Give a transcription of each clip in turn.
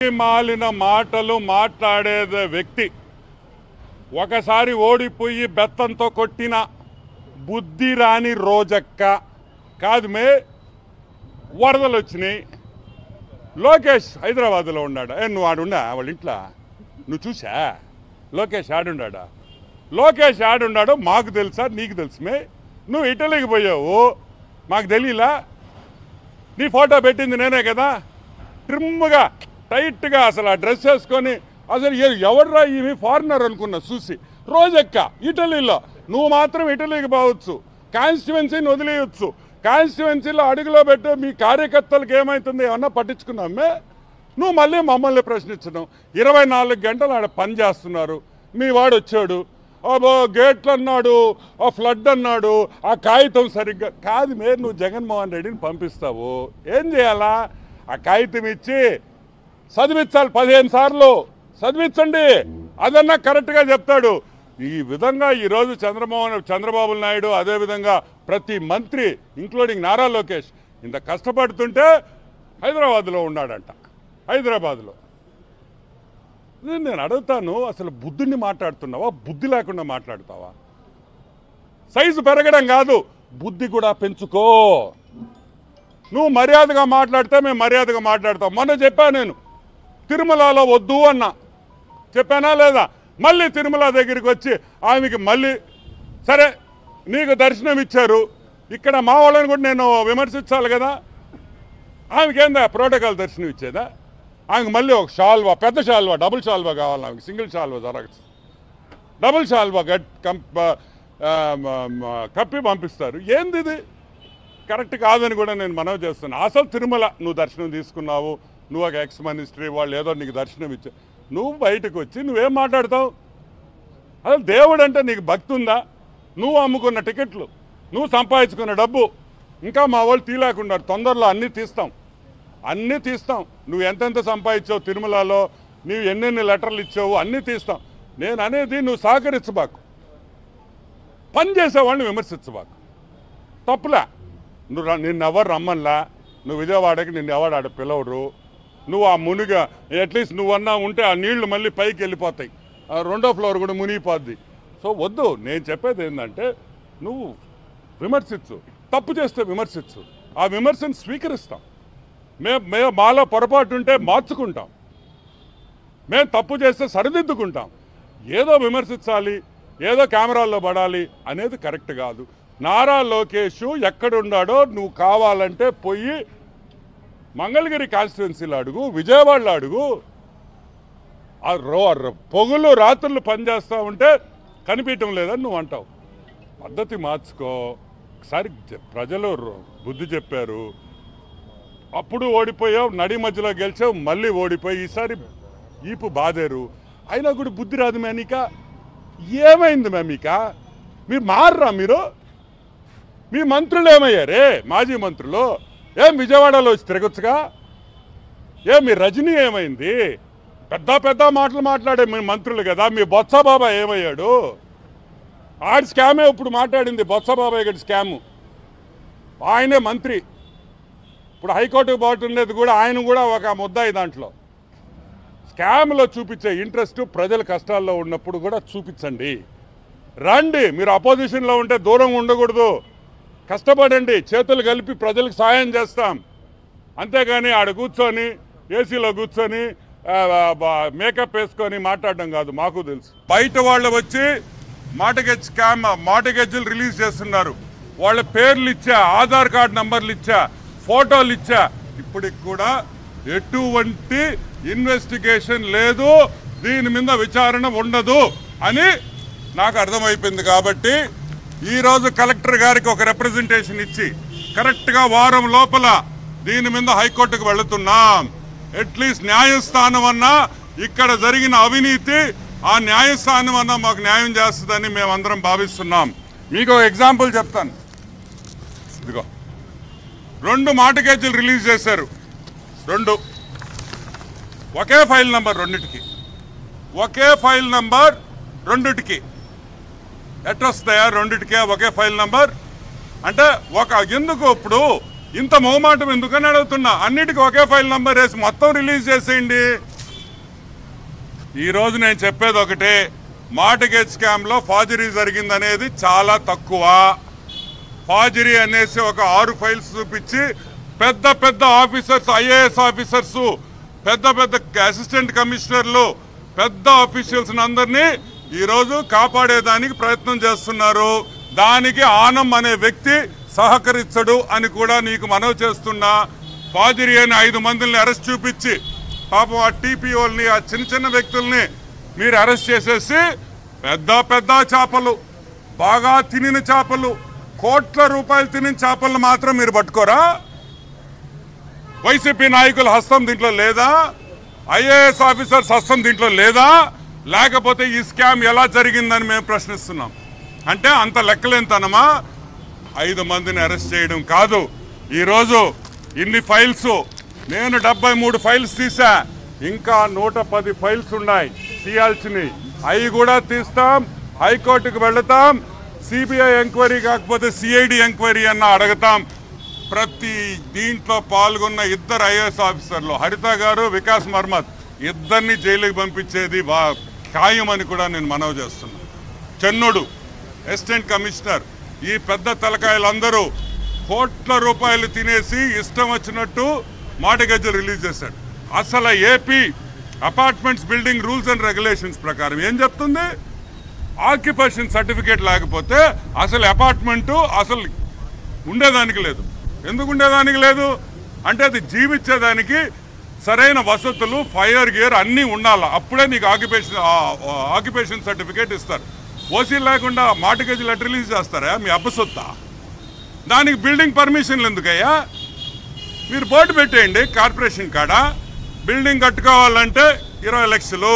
మాలిన మాటలు మాట్లాడే వ్యక్తి ఒకసారి ఓడిపోయి బెత్తంతో కొట్టిన బుద్ధి రాని రోజక్క కాదు మే వరదలు వచ్చినాయి. లోకేష్ హైదరాబాద్లో ఉన్నాడు. నువ్వు ఆడున్నా వాళ్ళ ఇంట్లో నువ్వు చూసా? లోకేష్ ఆడున్నాడా? లోకేష్ ఆడున్నాడు మాకు తెలుసా? నీకు తెలుసు మే. నువ్వు ఇటలీకి పోయావు మాకు తెలియలా? నీ ఫోటో పెట్టింది నేనే కదా. ట్రిమ్గా టైట్గా అసలు ఆ డ్రెస్ వేసుకొని అసలు ఎవర్రా ఈమె ఫారినర్ అనుకున్నా చూసి. రోజక్క ఇటలీలో నువ్వు మాత్రం ఇటలీకి పోవచ్చు, కాన్స్టిట్యువెన్సీని వదిలేయచ్చు. కాన్స్టిట్యువెన్సీలో అడుగులో పెట్టే మీ కార్యకర్తలకు ఏమవుతుంది ఏమన్నా పట్టించుకున్నామే? నువ్వు మళ్ళీ మమ్మల్ని ప్రశ్నించడం. 24 గంటలు ఆడ పని చేస్తున్నారు. మీ వాడు వచ్చాడు, గేట్లు అన్నాడు, ఆ ఫ్లడ్ అన్నాడు, ఆ కాగితం సరిగ్గా కాదు మే. నువ్వు జగన్మోహన్ రెడ్డిని పంపిస్తావు, ఏం చేయాలా? ఆ కాగితం ఇచ్చి చదివించాలి. 15 సార్లు చదివించండి, అదన్నా కరెక్ట్గా చెప్తాడు. ఈ విధంగా ఈరోజు చంద్రబాబు నాయుడు అదేవిధంగా ప్రతి మంత్రి ఇంక్లూడింగ్ నారా లోకేష్ ఇంత కష్టపడుతుంటే హైదరాబాద్లో ఉన్నాడంట. హైదరాబాద్లో నేను అడుగుతాను, అసలు బుద్ధిని మాట్లాడుతున్నావా? బుద్ధి లేకుండా మాట్లాడతావా? సైజు పెరగడం కాదు, బుద్ధి కూడా పెంచుకో. నువ్వు మర్యాదగా మాట్లాడితే మేము మర్యాదగా మాట్లాడతాం. మొన్న చెప్పా నేను, తిరుమలలో వద్దు అన్నా, చెప్పానా లేదా? మళ్ళీ తిరుమల దగ్గరికి వచ్చి ఆమెకి మళ్ళీ సరే నీకు దర్శనం ఇచ్చారు, ఇక్కడ మా వాళ్ళని కూడా నేను విమర్శించాలి కదా. ఆమెకేందా ప్రోటోకాల్ దర్శనం ఇచ్చేదా? ఆమెకు మళ్ళీ ఒక షాల్వా, పెద్ద షాల్వా, డబుల్ షాల్వా కావాలి. ఆమెకి సింగిల్ షాల్వా జరగచ్చు, డబుల్ షాల్వా కప్పి పంపిస్తారు. ఏంది ఇది? కరెక్ట్ కాదని కూడా నేను మనవి చేస్తున్నాను. అసలు తిరుమల నువ్వు దర్శనం తీసుకున్నావు, నువ్వు ఒక ఎక్స్ మినిస్ట్రీ, వాళ్ళు ఏదో నీకు దర్శనం ఇచ్చావు, నువ్వు బయటకు వచ్చి నువ్వేం మాట్లాడతావు? అసలు దేవుడు అంటే నీకు భక్తి ఉందా? నువ్వు అమ్ముకున్న టికెట్లు, నువ్వు సంపాదించుకున్న డబ్బు ఇంకా మా వాళ్ళు తీలేకున్నారు. తొందరలో అన్నీ తీస్తాం, అన్నీ తీస్తాం. నువ్వు ఎంతెంత సంపాదించావు తిరుమలలో, నువ్వు ఎన్నెన్ని లెటర్లు ఇచ్చావు అన్నీ తీస్తాం. నేను అనేది నువ్వు సహకరించబాకు, పని చేసేవాళ్ళని విమర్శించబాకు. తప్పులే. నిన్నెవరు రమ్మన్లా, నువ్వు విజయవాడకి నిన్నెవడు ఆడ పిలవడు. నువ్వు ఆ మునిగా అట్లీస్ట్ నువ్వన్నా ఉంటే ఆ నీళ్లు మళ్ళీ పైకి వెళ్ళిపోతాయి, 2వ ఫ్లోర్ కూడా మునిగిపోద్ది. సో వద్దు. నేను చెప్పేది ఏంటంటే నువ్వు విమర్శించు, తప్పు చేస్తే విమర్శించు, ఆ విమర్శను స్వీకరిస్తాం. మేము మాలో పొరపాటు ఉంటే మార్చుకుంటాం, మేము తప్పు చేస్తే సరిదిద్దుకుంటాం. ఏదో విమర్శించాలి, ఏదో కెమెరాల్లో పడాలి అనేది కరెక్ట్ కాదు. నారా లోకేష్ ఎక్కడున్నాడో నువ్వు కావాలంటే పోయి మంగళగిరి కాన్స్టిట్యున్సీలో అడుగు, విజయవాడలో అడుగు. పొగులు రాత్రులు పనిచేస్తూ ఉంటే కనిపించడం లేదని నువ్వు అంటావు. పద్ధతి మార్చుకో. ఒకసారి ప్రజలు బుద్ధి చెప్పారు, అప్పుడు ఓడిపోయావు, నడి మధ్యలో గెలిచావు, మళ్ళీ ఓడిపోయి ఈసారి ఈపు బాదేరు. అయినా కూడా బుద్ధి రాదు మేనిక. ఏమైంది మేమిక? మీరు మారరా? మీ మంత్రులు ఏమయ్యారే? మాజీ మంత్రులు ఏం విజయవాడలో వచ్చి తిరగొచ్చుగా? మీ రజనీ ఏమైంది? పెద్ద మాటలు మాట్లాడే మీ మంత్రులు కదా. మీ బొత్స బాబాయ్ ఏమయ్యాడు? ఆడి స్కామే ఇప్పుడు మాట్లాడింది, బొత్స బాబాయ్ గడి స్కాము. ఆయనే మంత్రి, ఇప్పుడు హైకోర్టుకు పోతుండేది కూడా ఆయన కూడా ఒక ముద్దాయి. దాంట్లో స్కామ్లో చూపించే ఇంట్రెస్ట్ ప్రజల కష్టాల్లో ఉన్నప్పుడు కూడా చూపించండి. రండి, మీరు అపోజిషన్లో ఉంటే దూరంగా ఉండకూడదు. కష్టపడండి, చేతులు కలిపి ప్రజలకు సాయం చేస్తాం. అంతేగాని ఆడ కూర్చొని ఏసీలో కూర్చొని మేకప్ వేసుకొని మాట్లాడడం కాదు. మాకు తెలుసు. బయట వాళ్ళు వచ్చి మార్టిగేజ్లు రిలీజ్ చేస్తున్నారు. వాళ్ళ పేర్లు ఇచ్చా, ఆధార్ కార్డు నంబర్లు ఇచ్చా, ఫోటోలు ఇచ్చా. ఇప్పటికి కూడా ఎటువంటి ఇన్వెస్టిగేషన్ లేదు, దీని మీద విచారణ ఉండదు అని నాకు అర్థమైపోయింది. కాబట్టి ఈరోజు కలెక్టర్ గారికి ఒక రిప్రజెంటేషన్ ఇచ్చి కరెక్ట్గా వారం లోపల దీని మీద హైకోర్టుకు వెళుతున్నాం. అట్లీస్ట్ న్యాయస్థానం అన్నా ఇక్కడ జరిగిన అవినీతి, ఆ న్యాయస్థానం అన్నా మాకు న్యాయం చేస్తుందని మేమందరం భావిస్తున్నాం. మీకు ఒక ఎగ్జాంపుల్ చెప్తాను. ఇదిగో 2 మార్టిగేజ్లు రిలీజ్ చేశారు. 2 ఒకే ఫైల్ నంబర్, రెండిటికి ఒకే ఫైల్ నంబర్, రెండిటికి ఎట్లా వస్తాయా? రెండిటికే ఒకే ఫైల్ నంబర్ అంటే ఎందుకు ఇప్పుడు ఇంత మొహమాటం ఎందుకని అడుగుతున్నా. అన్నిటికీ ఒకే ఫైల్ నంబర్ వేసి మొత్తం రిలీజ్ చేసేయండి. ఈరోజు నేను చెప్పేది ఒకటే, మార్ట్గేజ్ స్కామ్లో ఫార్జరీ జరిగిందనేది చాలా తక్కువ. ఫార్జరీ అనేసి ఒక 6 ఫైల్స్ చూపించి పెద్ద పెద్ద ఆఫీసర్స్, ఐఏఎస్ ఆఫీసర్స్, పెద్ద పెద్ద అసిస్టెంట్ కమిషనర్లు, పెద్ద ఆఫీషియల్స్ అందరినీ ఈరోజు కాపాడేదానికి ప్రయత్నం చేస్తున్నారు. దానికి ఆనం అనే వ్యక్తి సహకరించడు అని కూడా నీకు మనవి చేస్తున్నా. ఫార్జరీ అని 5 మందిని అరెస్ట్ చూపించి పాపం ఆ టీపీఓల్ని, ఆ చిన్న చిన్న వ్యక్తుల్ని మీరు అరెస్ట్ చేసేసి పెద్ద పెద్ద చేపలు, బాగా తినిన చేపలు, కోట్ల రూపాయలు తినిన చేపలను మాత్రం మీరు పట్టుకోరా? వైసీపీ నాయకుల హస్తం దీంట్లో లేదా? ఐఏఎస్ ఆఫీసర్స్ హస్తం దీంట్లో లేదా? లేకపోతే ఈ స్కామ్ ఎలా జరిగిందని మేము ప్రశ్నిస్తున్నాం. అంటే అంత లెక్కలేంతనమా? 5 మందిని అరెస్ట్ చేయడం కాదు. ఈరోజు ఇన్ని ఫైల్స్, నేను 73 ఫైల్స్ తీసా, ఇంకా 110 ఫైల్స్ ఉన్నాయి తీయాల్సినవి. అవి కూడా తీస్తాం, హైకోర్టుకు వెళతాం, సిబిఐ ఎంక్వైరీ కాకపోతే సిఐడి ఎంక్వైరీ అన్న అడుగుతాం. ప్రతి దీంట్లో పాల్గొన్న 2 ఐఏఎస్ ఆఫీసర్లు, హరిత గారు, వికాస్ మర్మత్, ఇద్దరిని జైలుకి పంపించేది ఖాయమని కూడా నేను మనవి చేస్తున్నాను. చెన్నుడు అసిస్టెంట్ కమిషనర్, ఈ పెద్ద తలకాయలందరూ కోట్ల రూపాయలు తినేసి ఇష్టం వచ్చినట్టు మార్ట్గేజ్ రిలీజ్ చేశాడు. అసలు AP apartments building rules and regulations ప్రకారం ఏం చెప్తుంది? ఆక్యుపేషన్ సర్టిఫికేట్ లేకపోతే అసలు అపార్ట్మెంటు అసలు ఉండేదానికి లేదు. ఎందుకు ఉండేదానికి లేదు అంటే అది జీవించేదానికి సరైన వసతులు, ఫైర్ గేర్ అన్నీ ఉండాలి. అప్పుడే నీకు ఆక్యుపేషన్ సర్టిఫికేట్ ఇస్తారు. ఓసీ లేకుండా మార్ట్గేజ్ లెటర్ రిలీజ్ చేస్తారా? మీ అబ్బసొత్తా? దానికి బిల్డింగ్ పర్మిషన్లు ఎందుకయ్యా? మీరు బోర్డు పెట్టేయండి కార్పొరేషన్ కాడ, బిల్డింగ్ కట్టుకోవాలంటే 20 లక్షలు,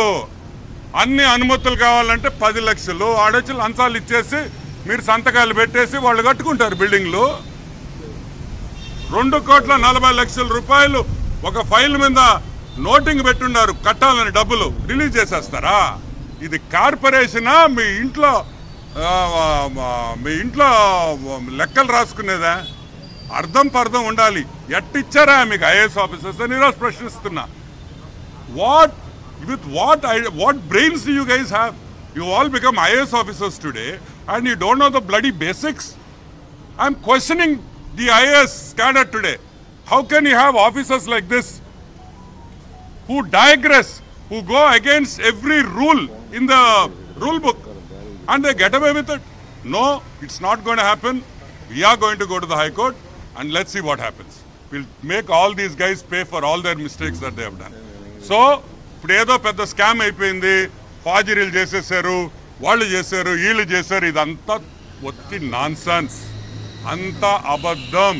అన్ని అనుమతులు కావాలంటే 10 లక్షలు, ఆడొచ్చి లంచాలు ఇచ్చేసి మీరు సంతకాలు పెట్టేసి వాళ్ళు కట్టుకుంటారు బిల్డింగ్లు. 2,40,00,000 రూపాయలు ఒక ఫైల్ మీద నోటింగ్ పెట్టున్నారు, కట్టాలని డబ్బులు రిలీజ్ చేసేస్తారా? ఇది కార్పొరేషనా? మీ ఇంట్లో లెక్కలు రాసుకునేదా? అర్థం పర్థం ఉండాలి. ఎట్టిచ్చారా మీకు ఐఏఎస్ ఆఫీసర్స్ అని ఈరోజు ప్రశ్నిస్తున్నా. what brains do you guys have? You all become IAS officers today and you don't know the bloody basics. I'm questioning the IAS cadre today. How can you have officers like this who digress, who go against every rule in the rule book and they get away with it? No, it's not going to happen. We are going to go to the High Court and let's see what happens. We'll make all these guys pay for all their mistakes that they have done. So ఇప్పుడు ఏదో పెద్ద scam అయిపోయింది, ఫార్జరీలు చేసేసారు, వాళ్ళు చేశారు, వీళ్ళు చేశారు, ఇదంతా ఒత్తి నాన్సెన్స్, అంతా అబద్ధం.